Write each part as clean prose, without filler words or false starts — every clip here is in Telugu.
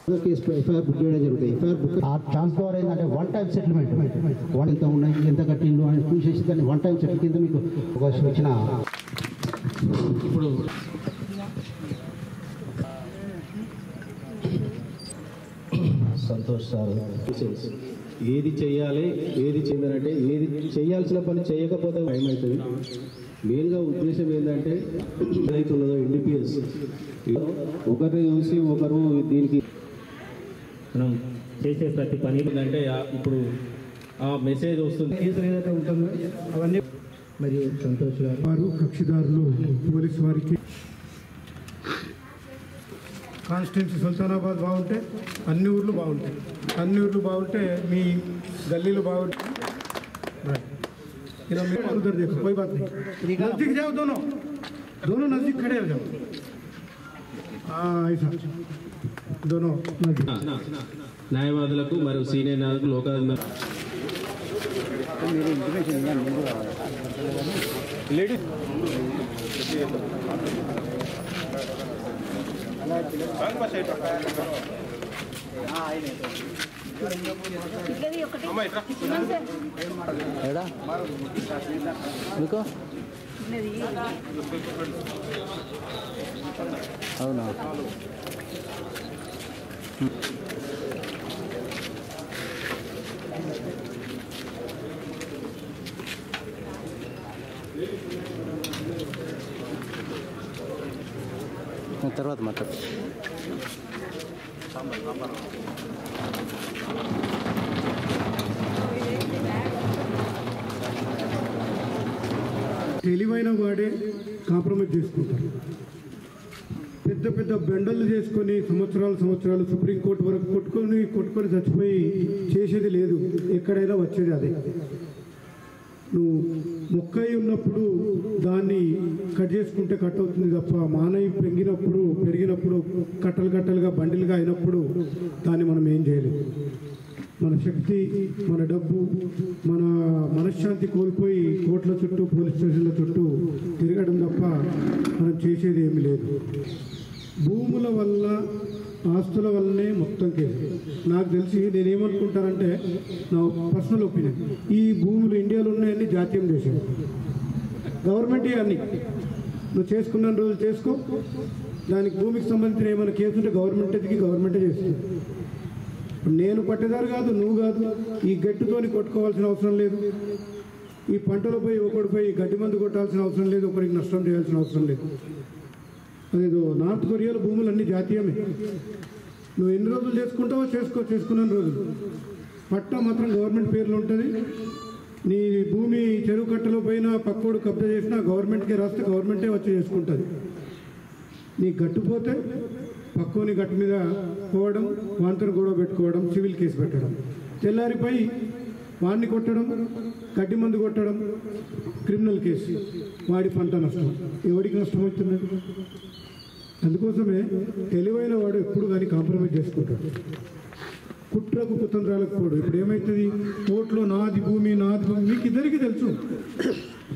కేసు ఎఫ్ఐఆర్ బుక్ చేయడం జరుగుతుంది. ఎఫ్ఐఆర్ బుక్ ఆ ఛాన్స్ ద్వారా ఏంటంటే వన్ టైం సెటిల్మెంట్ ఎంత ఉన్నాయి ఎంత కట్టిండు అని చూసేసి దాన్ని వన్ టైం సెటిల్ కింద మీకు ఒక వచ్చిన ఇప్పుడు సంతోష్ సార్ ఏది చేయాలి ఏది చెందనంటే ఏది చేయాల్సిన పని చేయకపోతే భయం అవుతుంది. మెయిన్గా ఉద్దేశం ఏంటంటే ఏదైతున్నదో ఎన్డీపీఎస్ ఒకరిని చూసి ఒకరు దీనికి మనం చేసే ప్రతి పని అంటే ఇప్పుడు ఆ మెసేజ్ వస్తుంది కేసులు ఏదైతే ఉంటుందో అవన్నీ మరియు సంతోష్ గారు వారు కక్షిదారులు పోలీసు వారికి కాన్స్టిట్యున్సీ సుల్తానాబాద్ బాగుంటే అన్ని ఊర్లు బాగుంటాయి. అన్ని ఊర్లు బాగుంటే మీ గల్లీలు బాగుంటాయి. उधर देखो कोई बात नहीं, नजदीक जाओ, दोनों दोनों नजदीक खड़े हो जाओ। हाँ ऐसा दोनों న్యాయవాదులకు మరియు సీనియర్ న్యాయవాదులకు లోకాధికారులు మీకు అవునా తర్వాత మాట్లాడు. తెలివైన వాడే కాంప్రమైజ్ చేసుకుంటారు. పెద్ద పెద్ద బెండలు చేసుకొని సంవత్సరాలు సుప్రీంకోర్టు వరకు కొట్టుకొని చచ్చిపోయి చేసేది లేదు. ఎక్కడైనా వచ్చేది అదే. నువ్వు మొక్కై ఉన్నప్పుడు దాన్ని కట్ చేసుకుంటే కట్ అవుతుంది తప్ప మానవి పెరిగినప్పుడు కట్టలుగా బండిలుగా అయినప్పుడు దాన్ని మనం ఏం చేయలేము. మన శక్తి, మన డబ్బు, మన మనశ్శాంతి కోల్పోయి కోర్టుల చుట్టూ పోలీస్ స్టేషన్ల చుట్టూ తిరగడం తప్ప మనం చేసేది ఏమీ లేదు. భూముల వల్ల ఆస్తుల వల్లనే మొత్తం కేసు. నాకు తెలిసి నేనేమనుకుంటానంటే, నా పర్సనల్ ఒపీనియన్, ఈ భూములు ఇండియాలో ఉన్నాయని జాతీయం చేశాను. గవర్నమెంట్ అన్నీ నువ్వు చేసుకున్న రోజులు చేసుకో, దానికి భూమికి సంబంధించిన ఏమైనా కేసు ఉంటే గవర్నమెంటే చేస్తుంది. నేను పట్టేదారు కాదు, నువ్వు కాదు. ఈ గట్టుతోని కొట్టుకోవాల్సిన అవసరం లేదు. ఈ పంటలో పోయి ఒకడిపోయి గడ్డి మందు కొట్టాల్సిన అవసరం లేదు. ఒకరికి నష్టం చేయాల్సిన అవసరం లేదు. అదేదో నార్త్ కొరియాలో భూములు అన్నీ జాతీయమే. నువ్వు ఎన్ని రోజులు చేసుకుంటావో చేసుకున్న రోజులు. పట్టా మాత్రం గవర్నమెంట్ పేర్లు ఉంటుంది. నీ భూమి చెరువు కట్టలో పోయినా పక్కోడు కబ్జా చేసినా గవర్నమెంట్కే రాస్తే గవర్నమెంటే వచ్చి చేసుకుంటుంది. నీ గట్టుపోతే పక్కోని గట్టు మీద పోవడం, వాంతను గొడవ పెట్టుకోవడం, సివిల్ కేసు పెట్టడం, తెల్లారిపోయి వాడిని కొట్టడం, గడ్డి మందు కొట్టడం, క్రిమినల్ కేసు, వాడి పంట నష్టం. ఎవరికి నష్టం అవుతున్నది? అందుకోసమే తెలివైన వాడు ఎప్పుడు కానీ కాంప్రమైజ్ చేసుకుంటాడు. కుట్రకు కుతంత్రాలకు పోడు. ఇప్పుడు ఏమవుతుంది, కోర్టులో నాది భూమి మీకు ఇద్దరికి తెలుసు.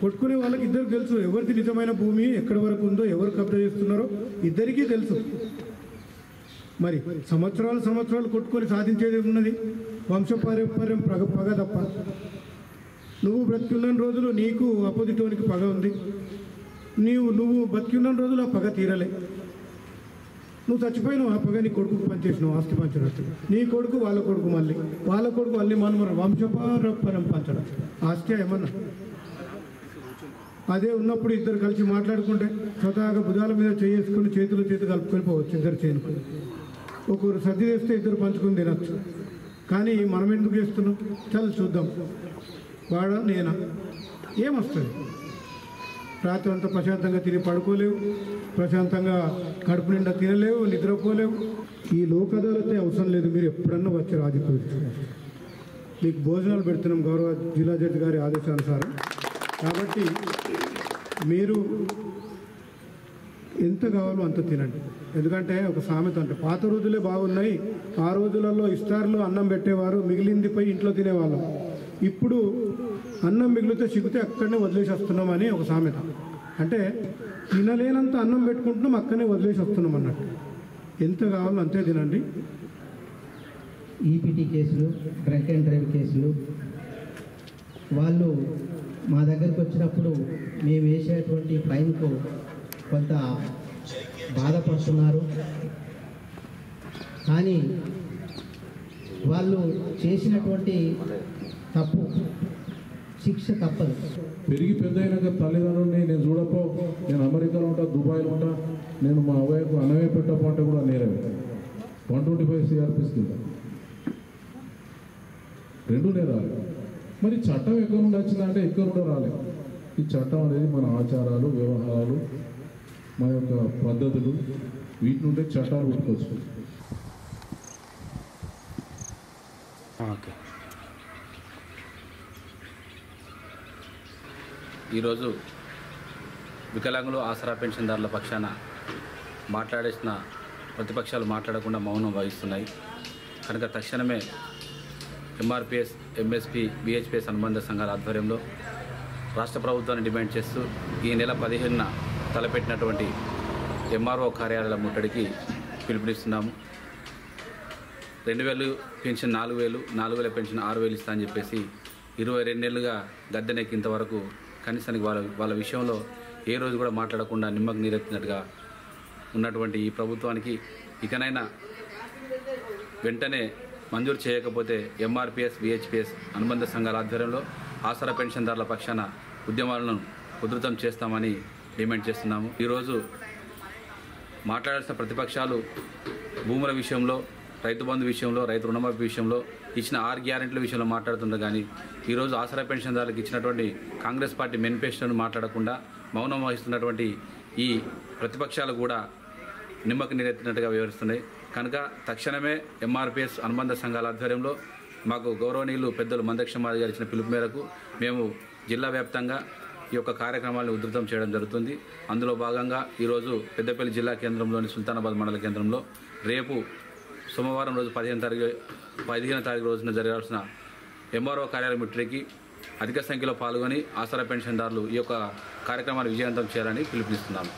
కొట్టుకునే వాళ్ళకి ఇద్దరికి తెలుసు ఎవరికి నిజమైన భూమి ఎక్కడి వరకు ఉందో, ఎవరు కబ్జా చేస్తున్నారో ఇద్దరికీ తెలుసు. మరి సంవత్సరాలు కొట్టుకొని సాధించేది ఉన్నది వంశపారంపర్యం పగ తప్ప. నువ్వు బ్రతికున్న రోజులు నీకు అపోజిటోనికి పగ ఉంది. నువ్వు బతికున్న రోజులు ఆ పగ తీరలే. నువ్వు చచ్చిపోయినావు, ఆ పగ నీ కొడుకు పంచేసినావు, ఆస్తి పంచినట్టు. నీ కొడుకు వాళ్ళ కొడుకు మళ్ళీ మనం వంశపారంపర్యం పంచడం ఆస్తి ఏమన్నా. అదే ఉన్నప్పుడు ఇద్దరు కలిసి మాట్లాడుకుంటే స్వతహాగా భుజాల మీద చేసుకుని చేతులు కలుపుకొని పోవచ్చు. ఇద్దరు చేనుకొని ఒకరు సర్ది చేస్తే ఇద్దరు పంచుకొని తినచ్చు. కానీ మనం ఎందుకు చేస్తున్నాం? చల్ చూద్దాం, వాడా నేనా, ఏమొస్తుంది? రాత్రి అంతా ప్రశాంతంగా తిని పడుకోలేవు, ప్రశాంతంగా కడుపు నిండా తినలేవు, నిద్రపోలేవు. ఈ లోక్ అదాలతే అవసరం లేదు. మీరు ఎప్పుడన్నా వచ్చి రాజకీయ మీకు భోజనాలు పెడుతున్నాం గౌరవ జిల్లా జడ్జి గారి ఆదేశానుసారం. కాబట్టి మీరు ఎంత కావాలో అంత తినండి. ఎందుకంటే ఒక సామెత అంటే, పాత రోజులే బాగున్నాయి. ఆ రోజులలో ఇఫ్తార్లో అన్నం పెట్టేవారు, మిగిలింది పోయి ఇంట్లో తినేవాళ్ళం. ఇప్పుడు అన్నం మిగిలితే సిగ్గితే అక్కడనే వదిలేసి వస్తున్నామని ఒక సామెత. అంటే తినలేనంత అన్నం పెట్టుకుంటున్నాం, అక్కడనే వదిలేసి వస్తున్నాం అన్నట్టు. ఎంత కావాలో అంతే తినండి. ఈపీటీ కేసులు, డ్రంక్ అండ్ డ్రైవ్ కేసులు. వాళ్ళు మా దగ్గరికి వచ్చినప్పుడు మేము వేసేటువంటి ఫైన్కు కొంత బాధపడుతున్నారు. కానీ వాళ్ళు చేసినటువంటి తప్పు శిక్ష తప్పదు. పెరిగి పెద్ద అయినాక తల్లిదండ్రులని నేను చూడపో, నేను అమెరికాలో ఉంటా, దుబాయ్లో ఉంటా, నేను మా అవ్వకు అన్నమే పెట్టపో అంటే కూడా నేరమే. 125 CRPS కింద 2 నేరాలు. మరి చట్టం ఎక్కడ నుండి వచ్చిందంటే ఎక్కడ నుండి రాలేదు. ఈ చట్టం అనేది మన ఆచారాలు, వ్యవహారాలు, మన యొక్క పద్ధతులు, వీటి నుండే చట్టాలు పుట్టుకొచ్చు. ఈరోజు వికలాంగులు ఆసరా పెన్షన్దారుల పక్షాన మాట్లాడేసిన ప్రతిపక్షాలు మాట్లాడకుండా మౌనం వహిస్తున్నాయి. కనుక తక్షణమే ఎంఆర్పిఎస్, ఎంఎస్పి, బిహెచ్పిఎస్ అనుబంధ సంఘాల ఆధ్వర్యంలో రాష్ట్ర ప్రభుత్వాన్ని డిమాండ్ చేస్తూ ఈ నెల 15న తలపెట్టినటువంటి ఎంఆర్ఓ కార్యాలయాల ముట్టడికి పిలుపునిస్తున్నాము. 2000 పెన్షన్ 4000, 4000 పెన్షన్ 6000 ఇస్తా అని చెప్పేసి 22 నెలలుగా గద్దెనెక్కింతవరకు కనీసానికి వాళ్ళ విషయంలో ఏ రోజు కూడా మాట్లాడకుండా నిమ్మకు నీరెత్తినట్టుగా ఉన్నటువంటి ఈ ప్రభుత్వానికి ఇకనైనా వెంటనే మంజూరు చేయకపోతే ఎంఆర్పిఎస్, బిహెచ్పిఎస్ అనుబంధ సంఘాల ఆధ్వర్యంలో ఆసరా పెన్షన్దారుల పక్షాన ఉద్యమాలను ఉధృతం చేస్తామని డిమాండ్ చేస్తున్నాము. ఈరోజు మాట్లాడాల్సిన ప్రతిపక్షాలు భూముల విషయంలో, రైతు బంధు విషయంలో, రైతు రుణమాఫీ విషయంలో, ఇచ్చిన 6 గ్యారెంటీల విషయంలో మాట్లాడుతుంటారు. కానీ ఈరోజు ఆసరా పెన్షన్దారులకు ఇచ్చినటువంటి కాంగ్రెస్ పార్టీ మేనిఫెస్టోను మాట్లాడకుండా మౌనం వహిస్తున్నటువంటి ఈ ప్రతిపక్షాలు కూడా నిమ్మకు నీరెత్తినట్టుగా వ్యవహరిస్తున్నాయి. కనుక తక్షణమే ఎంఆర్పిఎస్ అనుబంధ సంఘాల ఆధ్వర్యంలో మాకు గౌరవనీయులు పెద్దలు మందక్షమాది గారు ఇచ్చిన పిలుపు మేరకు మేము జిల్లా వ్యాప్తంగా ఈ యొక్క కార్యక్రమాలను ఉధృతం చేయడం జరుగుతుంది. అందులో భాగంగా ఈరోజు పెద్దపల్లి జిల్లా కేంద్రంలోని సుల్తానాబాద్ మండల కేంద్రంలో రేపు సోమవారం రోజు 15వ తారీఖు రోజున జరగాల్సిన ఎంఆర్ఓ కార్యాలయం ముట్టడికి అధిక సంఖ్యలో పాల్గొని ఆసరా పెన్షన్దారులు ఈ యొక్క కార్యక్రమాన్ని విజయవంతం చేయాలని పిలుపునిస్తున్నాము.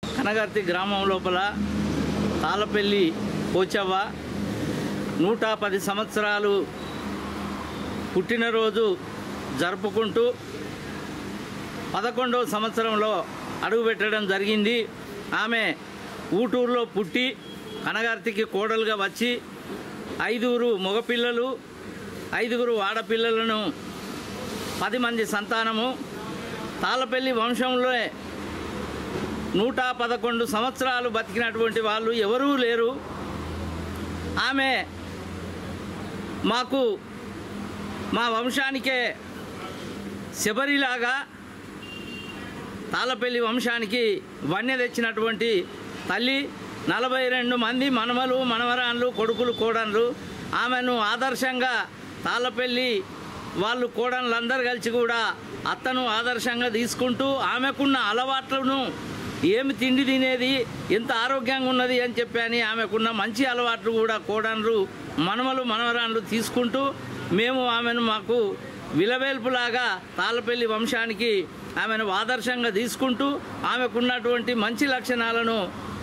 కనగర్తి గ్రామం లోపల తాళపల్లి పోచవ్వ 110 సంవత్సరాలు పుట్టినరోజు జరుపుకుంటూ 11వ సంవత్సరంలో అడుగుపెట్టడం జరిగింది. ఆమె ఊటూరులో పుట్టి కనగర్తికి కోడలుగా వచ్చి 5 మగపిల్లలు 5 ఆడపిల్లలను 10 మంది సంతానము. తాళపల్లి వంశంలో 111 సంవత్సరాలు బతికినటువంటి వాళ్ళు ఎవరూ లేరు. ఆమె మాకు మా వంశానికే శబరిలాగా తాళపల్లి వంశానికి వన్య తెచ్చినటువంటి తల్లి. 42 మంది మనమలు, మనవరాన్లు, కొడుకులు, కోడన్లు. ఆమెను ఆదర్శంగా తాళపల్లి వాళ్ళు కోడన్లందరూ కలిసి కూడా అత్తను ఆదర్శంగా తీసుకుంటూ ఆమెకున్న అలవాట్లను, ఏమి తిండి తినేది, ఎంత ఆరోగ్యంగా ఉన్నది అని చెప్పని ఆమెకున్న మంచి అలవాట్లు కూడా కోడన్లు, మనమలు, మనవరాన్లు తీసుకుంటూ మేము ఆమెను మాకు విలవేల్పులాగా తాళపల్లి వంశానికి ఆమెను ఆదర్శంగా తీసుకుంటూ ఆమెకున్నటువంటి మంచి లక్షణాలను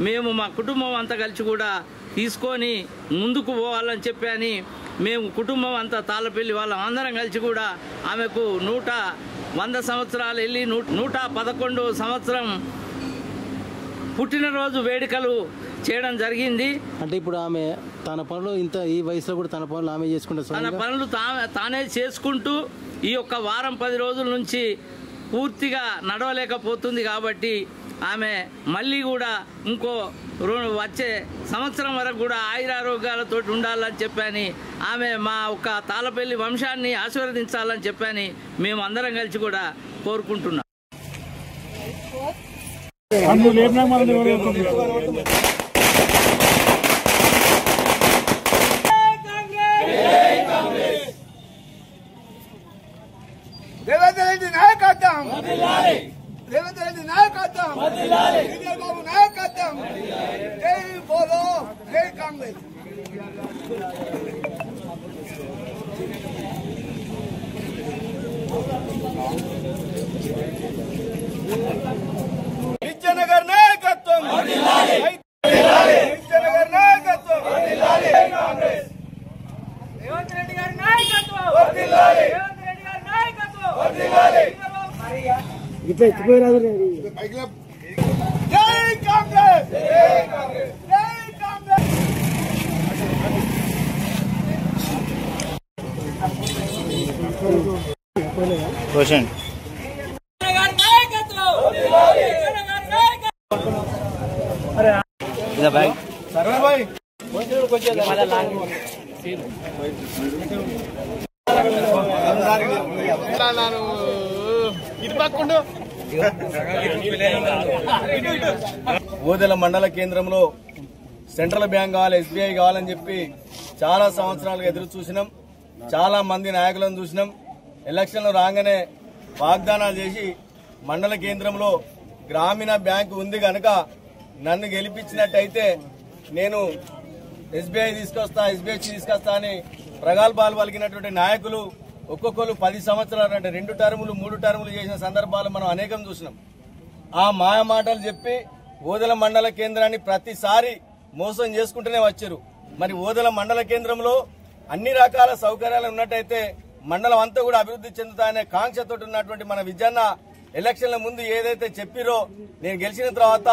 మేము మా కుటుంబం అంతా కలిసి కూడా తీసుకొని ముందుకు పోవాలని చెప్పని మేము కుటుంబం అంతా తాళ్ళపల్లి వాళ్ళం అందరం కలిసి కూడా ఆమెకు 100 సంవత్సరాలు వెళ్ళి 111 సంవత్సరం పుట్టినరోజు వేడుకలు చేయడం జరిగింది. అంటే ఇప్పుడు ఆమె తన పనులు ఈ వయసులో కూడా తన పనులు ఆమె చేసుకుంటే తన పనులు తానే చేసుకుంటూ ఈ యొక్క వారం 10 రోజుల నుంచి పూర్తిగా నడవలేకపోతుంది. కాబట్టి ఆమె మళ్ళీ కూడా ఇంకో వచ్చే సంవత్సరం వరకు కూడా ఆయురారోగ్యాలతో ఉండాలని చెప్పని ఆమె మా ఒక్క తాళ్ళపల్లి వంశాన్ని ఆశీర్వదించాలని చెప్పని మేము అందరం కలిసి కూడా కోరుకుంటున్నాం. రేవంత్ రెడ్డి నాయకత్వం, రేవంత్ రెడ్డి నాయకత్వం, విజయ్ బాబు నాయకత్వం. జై బోలో జై కాంగ్రెస్. విజయనగర్ నాయకత్వం, విజయనగర్ నాయకత్వం, కాంగ్రెస్. రేవంత్ రెడ్డి గారి నాయకత్వం, రేవంత్ రెడ్డి గారి నాయకత్వం. ఇట్లా ఎత్తిపోయారు. జై కాంగ్రెస్, జై కాంగ్రెస్, జై కాంగ్రెస్. రోషన్ ఓదెల మండల కేంద్రంలో సెంట్రల్ బ్యాంక్ కావాలి, ఎస్బీఐ కావాలని చెప్పి చాలా సంవత్సరాలుగా ఎదురు చూసినాం. చాలా మంది నాయకులను చూసినాం. ఎలక్షన్లు రాగానే వాగ్దానాలు చేసి మండల కేంద్రంలో గ్రామీణ బ్యాంకు ఉంది కనుక నన్ను గెలిపించినట్టయితే నేను ఎస్బీఐ తీసుకొస్తా, ఎస్బీఐ తీసుకొస్తా అని ప్రగల్భాలు పలికినటువంటి నాయకులు ఒక్కొక్కరు 10 సంవత్సరాలు అంటే 2 టర్ములు 3 టర్ములు చేసిన సందర్భాలు మనం అనేకం చూసినాం. ఆ మాయ మాటలు చెప్పి ఓదెల మండల కేంద్రాన్ని ప్రతిసారి మోసం చేసుకుంటూనే వచ్చారు. మరి ఓదెల మండల కేంద్రంలో అన్ని రకాల సౌకర్యాలు ఉన్నట్టయితే మండలం అంతా కూడా అభివృద్ధి చెందుతాయనే కాంక్షతో ఉన్నటువంటి మన విజయన్న ఎలక్షన్ల ముందు ఏదైతే చెప్పిరో నేను గెలిచిన తర్వాత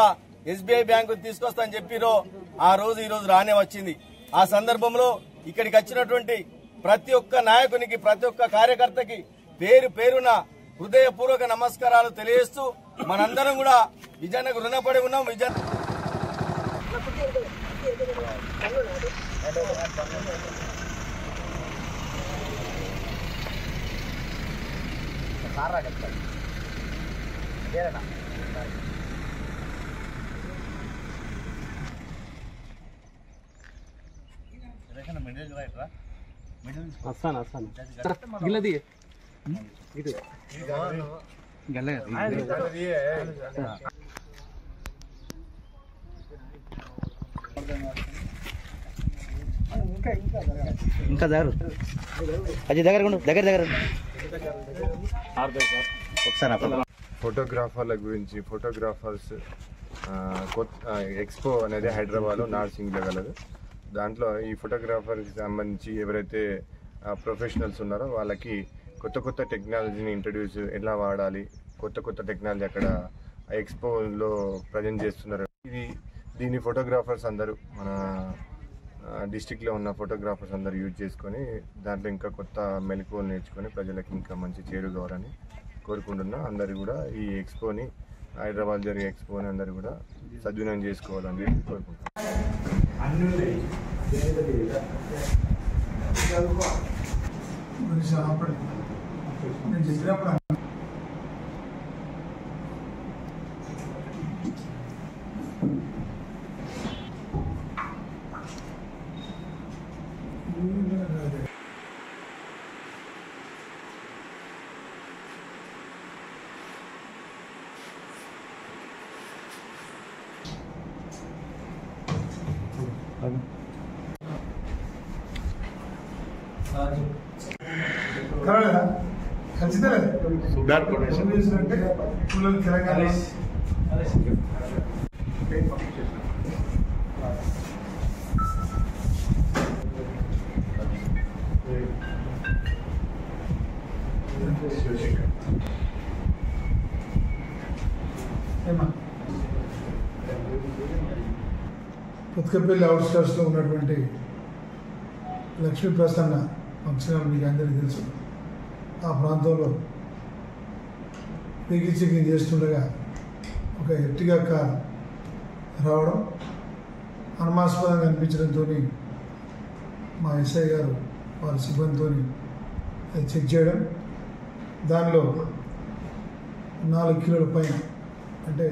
ఎస్బీఐ బ్యాంకు తీసుకొస్తా అని చెప్పిరో ఆ రోజు ఈ రోజు రానే వచ్చింది. ఆ సందర్భంలో ఇక్కడికి వచ్చినటువంటి ప్రతి ఒక్క నాయకునికి, ప్రతి ఒక్క కార్యకర్తకి పేరు పేరున హృదయపూర్వక నమస్కారాలు తెలియజేస్తూ మనందరం కూడా విజయన్నకు రుణపడి ఉన్నాం. ఇంకా దగ్గర అది దగ్గర ఒకసారి ఫోటోగ్రాఫర్ల గురించి ఫోటోగ్రాఫర్స్ ఎక్స్పో అనేది హైదరాబాద్లో నార్సింగ్లో గలదు. దాంట్లో ఈ ఫోటోగ్రాఫర్కి సంబంధించి ఎవరైతే ప్రొఫెషనల్స్ ఉన్నారో వాళ్ళకి కొత్త కొత్త టెక్నాలజీని ఇంట్రడ్యూస్ ఎలా వాడాలి, కొత్త కొత్త టెక్నాలజీ అక్కడ ఎక్స్పోలో ప్రజెంట్ చేస్తున్నారు. దీన్ని ఫోటోగ్రాఫర్స్ అందరూ మన డిస్టిక్లో ఉన్న ఫోటోగ్రాఫర్స్ అందరూ యూజ్ చేసుకొని దాంట్లో ఇంకా కొత్త మెలకువలు నేర్చుకొని ప్రజలకు ఇంకా మంచి చేరు కావాలని కోరుకుంటున్నా. అందరూ కూడా ఈ ఎక్స్పోని, హైదరాబాద్ జరిగే ఎక్స్పోని అందరూ కూడా సద్వినియోగం చేసుకోవాలని కోరుకుంటున్నాను. బతుకపల్లి అవుట్స్కర్ట్స్లో ఉన్నటువంటి లక్ష్మీ ప్రసన్న ఫంక్షన్ హాల్ మీకు అందరికీ తెలుసు. ఆ ప్రాంతంలో వెహికల్ చెకింగ్ చేస్తుండగా ఒక ఎర్టిగా కార్ రావడం అనుమానాస్పదంగా అనిపించడంతో మా ఎస్ఐ గారు వారి సిబ్బందితో అది చెక్ చేయడం, దానిలో 4 కిలోల పైన అంటే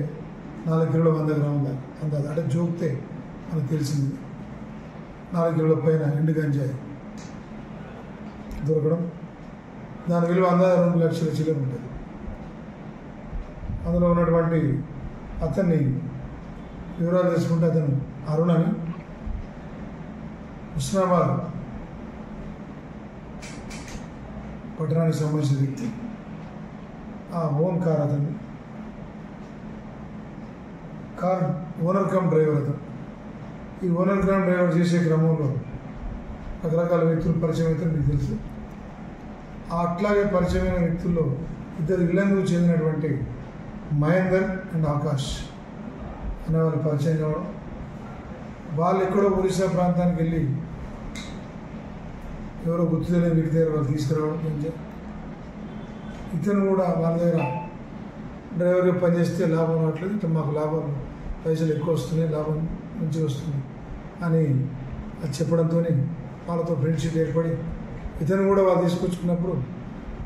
4 కిలోల 100 గ్రాముల అందాజు అంటే జోక్తే మనకు తెలిసింది 4 కిలోల పైన ఎండు గంజాయి దొరకడం. దాని విలువ అందాజు 2 లక్షల చిల్లర ఉంటుంది. అందులో ఉన్నటువంటి అతన్ని వివరాలు తెలుసుకుంటే అతను అరుణ్ అని హుస్నాబాద్ పట్టణానికి సంబంధించిన వ్యక్తి. ఆ ఓన్ కార్ అతను, కార్ ఓనర్ కమ్ డ్రైవర్ అతను. ఈ ఓనర్ కమ్ డ్రైవర్ చేసే క్రమంలో రకరకాల వ్యక్తులు పరిచయం అయితే మీకు తెలుసు. అట్లాగే పరిచయమైన వ్యక్తుల్లో 2 ఇళ్లకు చెందినటువంటి మహేందర్ అండ్ ఆకాష్ అనే వాళ్ళు పరిచయం కావడం, వాళ్ళు ఎక్కడో ఒరిస్సా ప్రాంతానికి వెళ్ళి ఎవరో గుర్తు తెలియని వ్యక్తి దగ్గర వాళ్ళు తీసుకురావడం. ఇతను కూడా వాళ్ళ దగ్గర డ్రైవర్గా పనిచేస్తే లాభం రావట్లేదు, ఇట్లా మాకు లాభం పైసలు ఎక్కువ వస్తున్నాయి, లాభం మంచిగా వస్తుంది అని అది చెప్పడంతో వాళ్ళతో ఫ్రెండ్షిప్ ఏర్పడి ఇతను కూడా వాళ్ళు తీసుకొచ్చుకున్నప్పుడు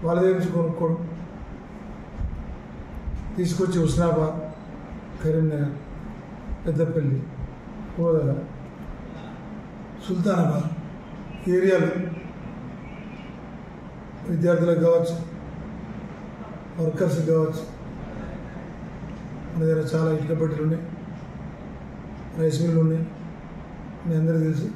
వాళ్ళ దగ్గర నుంచి కొనుక్కోవడం, తీసుకొచ్చి హుస్నాబాద్, కరీంనగర్, పెద్దపల్లి, కోదల, సుల్తానాబాద్ ఏరియాలు విద్యార్థులకు కావచ్చు, వర్కర్స్కి కావచ్చు, మన దగ్గర చాలా ఇటుక బట్టలు ఉన్నాయి, రైస్ మిల్లు ఉన్నాయి, మీ అందరికీ తెలుసు.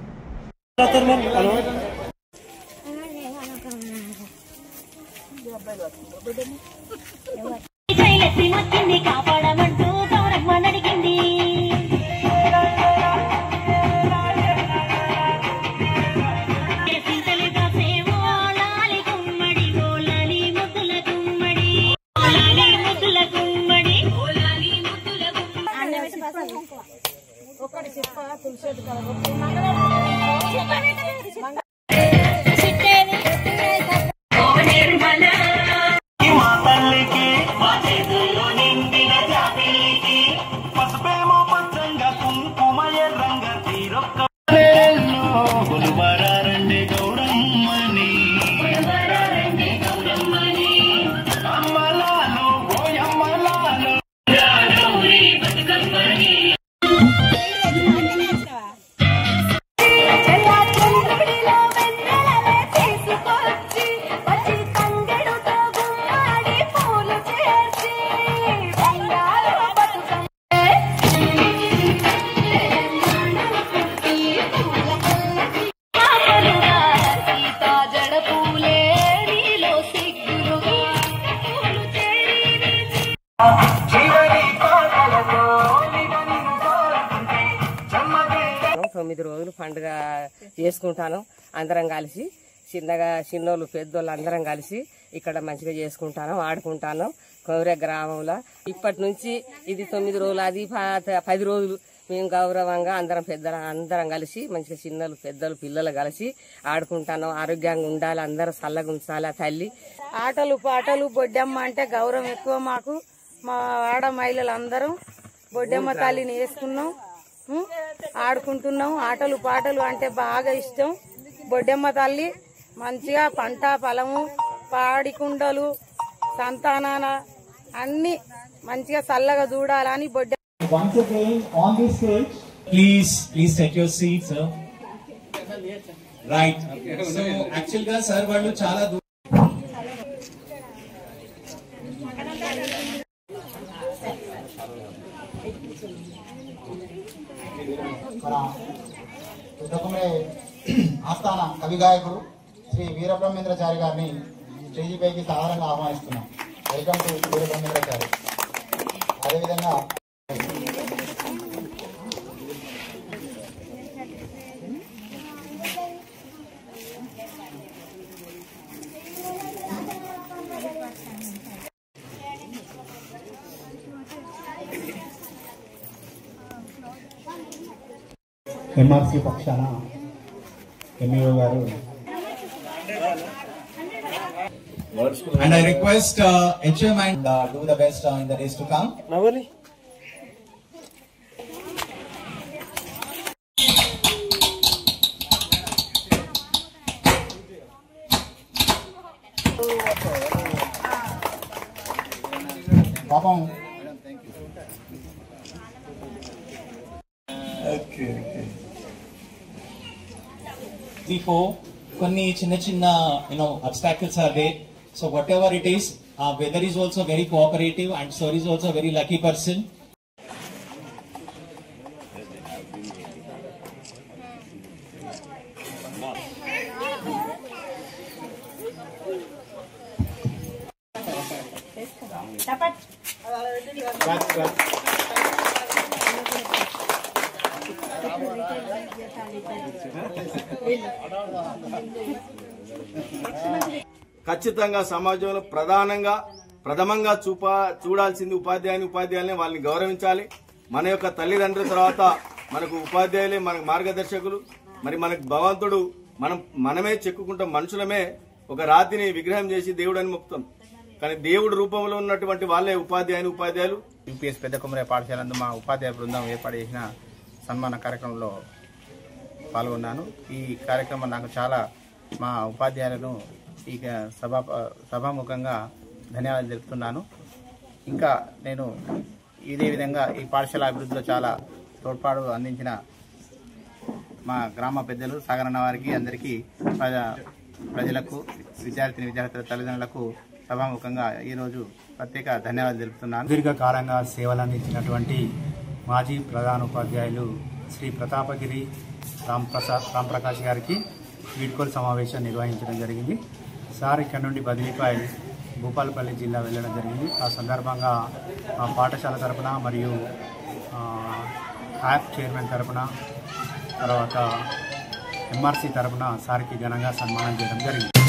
కాపాడమంటూ గౌరమ్మని అడిగింది. ఒక్కటి చెప్ప తులసేది రోజులు పండుగ చేసుకుంటాను. అందరం కలిసి చిన్నోళ్ళు పెద్దోళ్ళు అందరం కలిసి ఇక్కడ మంచిగా చేసుకుంటాను, ఆడుకుంటాను. కౌరే గ్రామంలో ఇప్పటి నుంచి ఇది 9 రోజులు, అది 10 రోజులు మేము గౌరవంగా అందరం కలిసి మంచిగా చిన్నలు పెద్దలు పిల్లలు కలిసి ఆడుకుంటాను. ఆరోగ్యంగా ఉండాలి, అందరూ చల్లగా ఉంచాలి. తల్లి ఆటలు పాటలు బొడ్డమ్మ అంటే గౌరవం ఎక్కువ మాకు. మా ఆడ మహిళలు అందరం బొడ్డమ్మ తల్లిని వేసుకున్నాం, ఆడుకుంటున్నాం. ఆటలు పాటలు అంటే బాగా ఇష్టం. బొడ్డమ్మ తల్లి మంచిగా పంట పొలము పాడికుండలు సంతానాన అన్ని మంచిగా చల్లగా చూడాలని Bodda. Once again on the stage, please take your seats, sir. Right. So actually ga sir vallu chala ఆస్థాన కవి గాయకుడు శ్రీ వీరబ్రహ్మేంద్రచారి గారిని స్టేజీ పైకి సాధారణంగా ఆహ్వానిస్తున్నాం. Welcome to Veerabrahmendrachari. అదేవిధంగా ఎంఆర్సీ పక్షాన ఎంఈఓ గారు. And I request HM and do the best in the days to come. Navali. Papam. Okay. Before, కొన్ని చిన్న obstacles are there. So whatever it is, weather is also very cooperative and sir is also a very lucky person. ఖచ్చితంగా సమాజంలో ప్రథమంగా చూడాల్సింది ఉపాధ్యాయులనే. వాళ్ళని గౌరవించాలి. మన యొక్క తల్లిదండ్రుల తర్వాత మనకు ఉపాధ్యాయులే మనకు మార్గదర్శకులు. మరి మనకు భగవంతుడు మనమే చెక్కుకుంటాం. మనుషులమే ఒక రాతిని విగ్రహం చేసి దేవుడని మొక్కుతాం. కానీ దేవుడు రూపంలో ఉన్నటువంటి వాళ్ళే ఉపాధ్యాయులు. యూపీఎస్ పెద్ద కుమరే పాఠశాలందు మా ఉపాధ్యాయ బృందం ఏర్పాటు చేసిన సన్మాన కార్యక్రమంలో పాల్గొన్నాను. ఈ కార్యక్రమం నాకు చాలా మా ఉపాధ్యాయులను ఈ సభాముఖంగా ధన్యవాదాలు తెలుపుతున్నాను. ఇంకా నేను ఇదే విధంగా ఈ పాఠశాల అభివృద్ధిలో చాలా తోడ్పాటు అందించిన మా గ్రామ పెద్దలు సాగరన్న వారికి అందరికీ ప్రజలకు విద్యార్థుల తల్లిదండ్రులకు సభాముఖంగా ఈరోజు ప్రత్యేక ధన్యవాదాలు తెలుపుతున్నాను. దీర్ఘకాలంగా సేవలు అందించినటువంటి మాజీ ప్రధానోపాధ్యాయులు శ్రీ ప్రతాపగిరి రాంప్రకాష్ గారికి వీడ్కోలు సమావేశం నిర్వహించడం జరిగింది. సార్ ఇక్కడ నుండి బదిలీపై భూపాలపల్లి జిల్లా వెళ్ళడం జరిగింది. ఆ సందర్భంగా పాఠశాల తరపున మరియు హ్యాప్ చైర్మన్ తరపున తర్వాత ఎంఆర్సీ తరపున సార్కి ఘనంగా సన్మానం చేయడం జరిగింది.